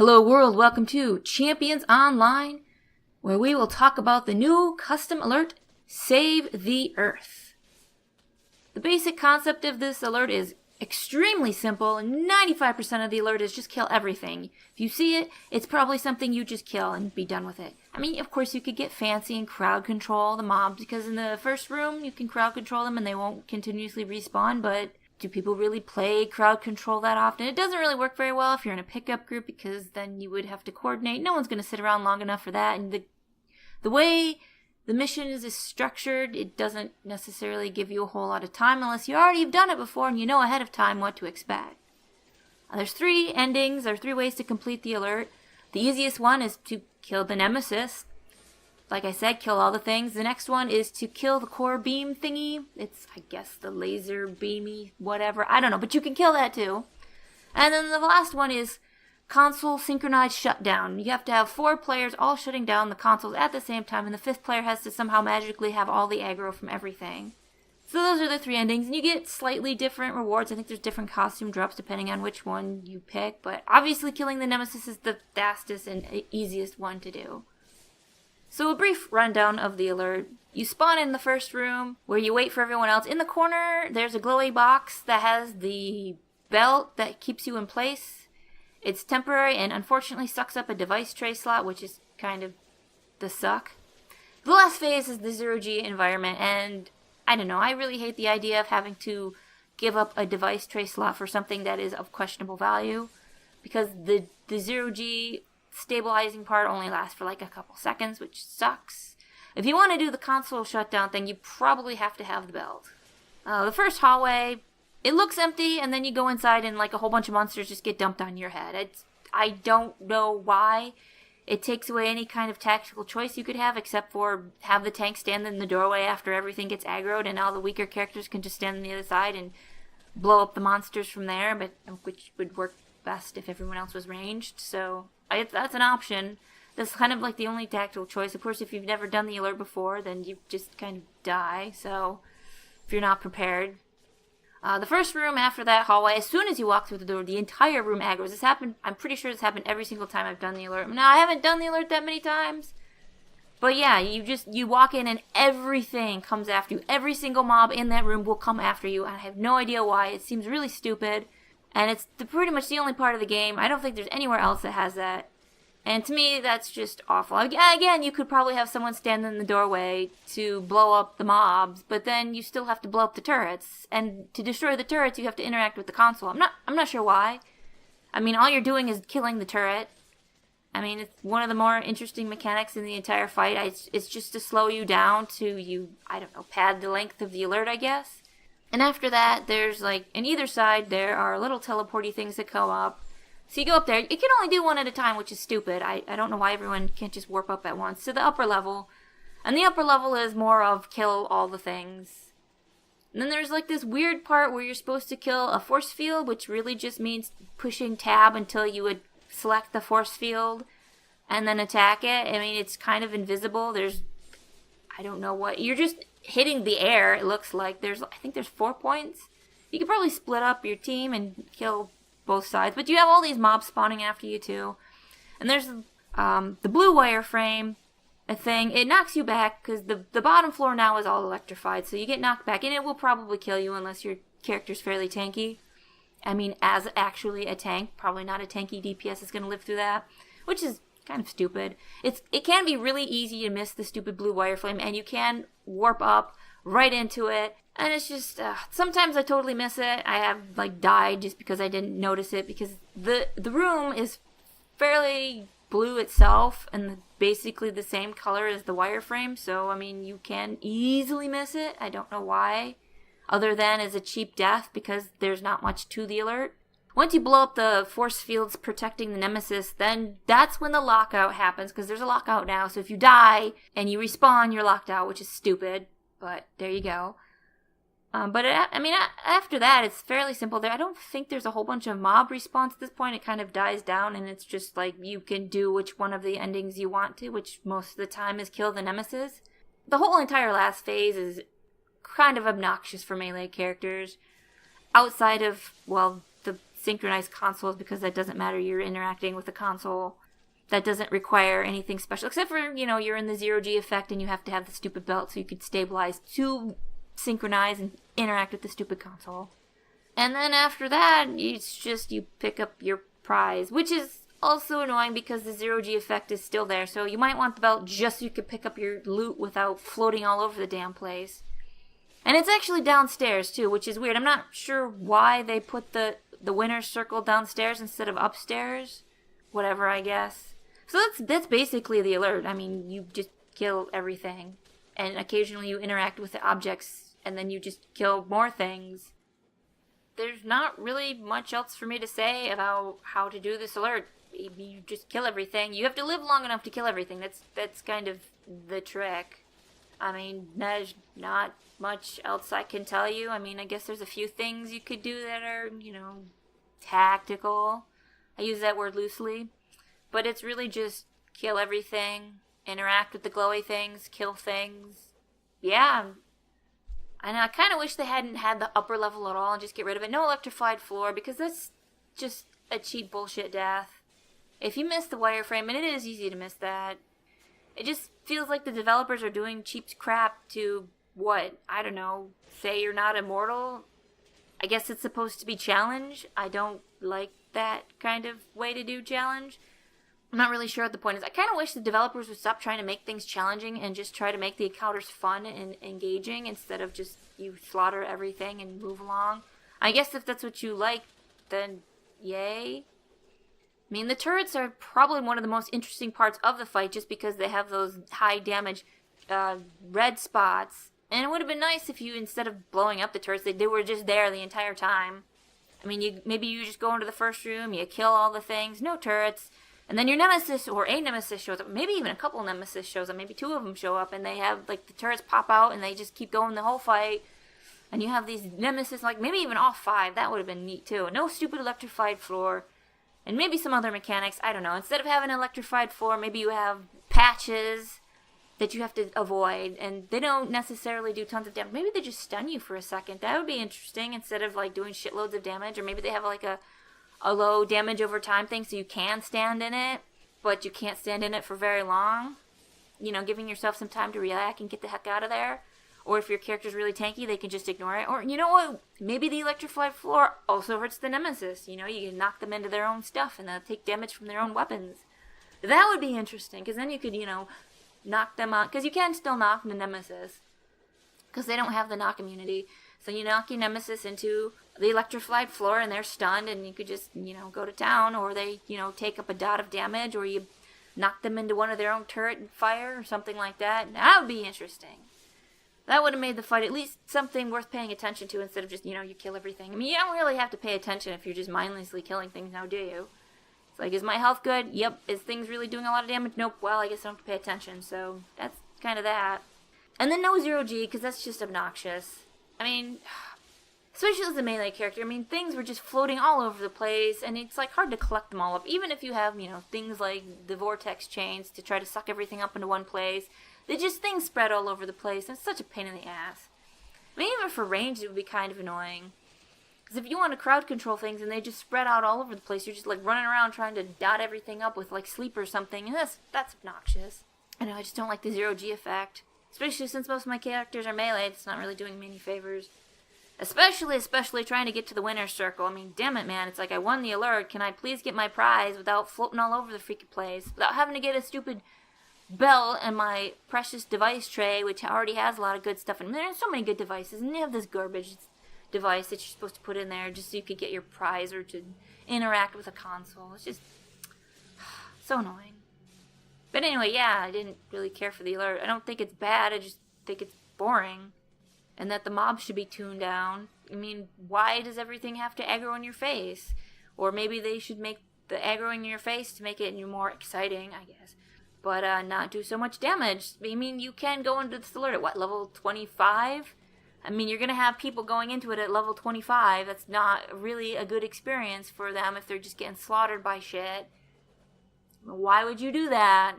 Hello world, welcome to Champions Online, where we will talk about the new custom alert, Save the Earth. The basic concept of this alert is extremely simple, and 95% of the alert is just kill everything. If you see it, it's probably something you just kill and be done with it. I mean, of course you could get fancy and crowd control the mobs, because in the first room you can crowd control them and they won't continuously respawn, but do people really play crowd control that often? It doesn't really work very well if you're in a pickup group, because then you would have to coordinate. No one's going to sit around long enough for that, and the way the mission is structured, it doesn't necessarily give you a whole lot of time unless you already have done it before and you know ahead of time what to expect. There's 3 endings, or 3 ways to complete the alert. The easiest one is to kill the nemesis. Like I said, kill all the things. The next one is to kill the core beam thingy. It's, I guess, the laser beamy whatever. I don't know, but you can kill that too. And then the last one is console synchronized shutdown. You have to have 4 players all shutting down the consoles at the same time, and the 5th player has to somehow magically have all the aggro from everything. So those are the 3 endings, and you get slightly different rewards. I think there's different costume drops depending on which one you pick, but obviously killing the nemesis is the fastest and easiest one to do. So a brief rundown of the alert. You spawn in the first room where you wait for everyone else. In the corner, there's a glowy box that has the belt that keeps you in place. It's temporary and unfortunately sucks up a device tray slot, which is kind of the suck. The last phase is the 0G environment, and I don't know, I really hate the idea of having to give up a device tray slot for something that is of questionable value, because the 0G stabilizing part only lasts for like a couple seconds, which sucks. If you want to do the console shutdown thing, you probably have to have the belt. The first hallway, it looks empty, and then you go inside and like a whole bunch of monsters just get dumped on your head. I don't know why. It takes away any kind of tactical choice you could have, except for have the tank stand in the doorway after everything gets aggroed, and all the weaker characters can just stand on the other side and blow up the monsters from there, but which would work best if everyone else was ranged. So that's an option. That's kind of like the only tactical choice. Of course, if you've never done the alert before, then you just kind of die. So if you're not prepared. The first room after that hallway, as soon as you walk through the door, the entire room aggroes. This happened, I'm pretty sure this happened every single time I've done the alert. Now, I haven't done the alert that many times. But yeah, you walk in and everything comes after you. Every single mob in that room will come after you. And I have no idea why. It seems really stupid. And it's pretty much the only part of the game. I don't think there's anywhere else that has that. And to me, that's just awful. Again, you could probably have someone stand in the doorway to blow up the mobs, but then you still have to blow up the turrets. And to destroy the turrets, you have to interact with the console. I'm not sure why. I mean, all you're doing is killing the turret. I mean, it's one of the more interesting mechanics in the entire fight. It's just to slow you down to, I don't know, pad the length of the alert, I guess. And after that, there's like, on either side, there are little teleporty things that come up. So you go up there. You can only do one at a time, which is stupid. I don't know why everyone can't just warp up at once to the upper level. And the upper level is more of kill all the things. And then there's like this weird part where you're supposed to kill a force field, which really just means pushing tab until you would select the force field and then attack it. I mean, it's kind of invisible. I don't know what. You're just hitting the air, it looks like. I think there's 4 points. You could probably split up your team and kill both sides, but you have all these mobs spawning after you too. And there's the blue wireframe thing. It knocks you back because the bottom floor now is all electrified, so you get knocked back, and it will probably kill you unless your character's fairly tanky. I mean, as actually a tank, probably not a tanky DPS is going to live through that, which is kind of stupid. It can be really easy to miss the stupid blue wireframe, and you can warp up right into it, and it's just sometimes I totally miss it. I have like died just because I didn't notice it, because the room is fairly blue itself and basically the same color as the wireframe, so I mean you can easily miss it. I don't know why, other than as a cheap death, because there's not much to the alert. Once you blow up the force fields protecting the nemesis, then that's when the lockout happens, because there's a lockout now. So if you die and you respawn, you're locked out, which is stupid, but there you go. After that, it's fairly simple. I don't think there's a whole bunch of mob respawns at this point. It kind of dies down, and it's just like you can do which one of the endings you want to, which most of the time is kill the nemesis. The whole entire last phase is kind of obnoxious for melee characters. Outside of, well, the synchronized consoles because that doesn't matter. You're interacting with a console that doesn't require anything special, except for, you're in the 0G effect and you have to have the stupid belt so you could stabilize to synchronize and interact with the stupid console. And then after that, it's just you pick up your prize, which is also annoying because the 0G effect is still there. So you might want the belt just so you could pick up your loot without floating all over the damn place. And it's actually downstairs too, which is weird. I'm not sure why they put the winner's circle downstairs instead of upstairs. Whatever, I guess. So that's basically the alert. I mean, you just kill everything. And occasionally you interact with the objects, and then you just kill more things. There's not really much else for me to say about how to do this alert. You just kill everything. You have to live long enough to kill everything. That's kind of the trick. I mean, there's not much else I can tell you. I mean, I guess there's a few things you could do that are, tactical. I use that word loosely. But it's really just kill everything, interact with the glowy things, kill things. Yeah. And I kind of wish they hadn't had the upper level at all and just get rid of it. No electrified floor, because that's just a cheap bullshit death. If you miss the wireframe, and it is easy to miss that, it just feels like the developers are doing cheap crap to, I don't know, say you're not immortal? I guess it's supposed to be challenge. I don't like that kind of way to do challenge. I'm not really sure what the point is. I kind of wish the developers would stop trying to make things challenging and just try to make the encounters fun and engaging instead of just you slaughter everything and move along. I guess if that's what you like, then yay. I mean, the turrets are probably one of the most interesting parts of the fight just because they have those high damage red spots. And it would have been nice if you, instead of blowing up the turrets, they were just there the entire time. I mean, maybe you just go into the first room, you kill all the things, no turrets. And then your nemesis or a nemesis shows up. Maybe even a couple nemesis shows up. Maybe two of them show up and they have, the turrets pop out and they just keep going the whole fight. And you have these nemesis, maybe even all five. That would have been neat too. No stupid electrified floor. And maybe some other mechanics. I don't know. Instead of having an electrified floor, maybe you have patches that you have to avoid. And they don't necessarily do tons of damage. Maybe they just stun you for a second. That would be interesting instead of, doing shitloads of damage. Or maybe they have, a low damage over time thing so you can stand in it, but you can't stand in it for very long. Giving yourself some time to react and get the heck out of there. Or if your character's really tanky, they can just ignore it. Or, you know what? Maybe the electrified floor also hurts the nemesis. You can knock them into their own stuff and they'll take damage from their own weapons. That would be interesting, because then you could, knock them out. Because you can still knock the nemesis, because they don't have the knock immunity. So you knock your nemesis into the electrified floor and they're stunned and you could just, go to town, or they, take up a dot of damage, or you knock them into one of their own turret and fire or something like that. That would be interesting. That would have made the fight at least something worth paying attention to instead of just, you kill everything. I mean, you don't really have to pay attention if you're just mindlessly killing things now, do you? It's is my health good? Yep. Is things really doing a lot of damage? Nope. Well, I guess I don't have to pay attention. So that's kind of that. And then no 0G, because that's just obnoxious. I mean, especially as a melee character, things were just floating all over the place, and it's, hard to collect them all up. Even if you have, things like the vortex chains to try to suck everything up into one place, things spread all over the place, and it's such a pain in the ass. Even for range, it would be kind of annoying. Because if you want to crowd control things and they just spread out all over the place, you're just, running around trying to dot everything up with, sleep or something, and that's obnoxious. I know, I just don't like the 0G effect. Especially since most of my characters are melee, it's not really doing me any favors. Especially trying to get to the winner's circle. Damn it, man. It's I won the alert. Can I please get my prize without floating all over the freaking place? Without having to get a stupid belt and my precious device tray, which already has a lot of good stuff in it. There's so many good devices, and you have this garbage device that you're supposed to put in there just so you could get your prize or to interact with a console. It's just so annoying. But anyway, yeah, I didn't really care for the alert. I don't think it's bad, I just think it's boring. And that the mobs should be tuned down. Why does everything have to aggro in your face? Or maybe they should make the aggro in your face to make it more exciting, I guess. But not do so much damage. You can go into this alert at, level 25? You're going to have people going into it at level 25. That's not really a good experience for them if they're just getting slaughtered by shit. Why would you do that?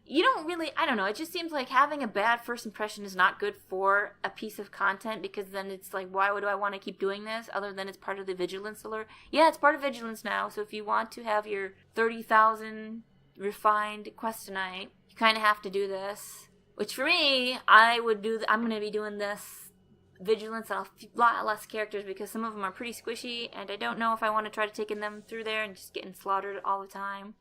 you don't really, I don't know, it just seems like having a bad first impression is not good for a piece of content, because then it's like, why would I want to keep doing this other than it's part of the vigilance alert? Yeah, it's part of vigilance now, so if you want to have your 30,000 refined quest tonight, you kind of have to do this. Which for me, I'm going to be doing this vigilance on a lot less characters, because some of them are pretty squishy, and I don't know if I want to try to take them through there and just getting slaughtered all the time.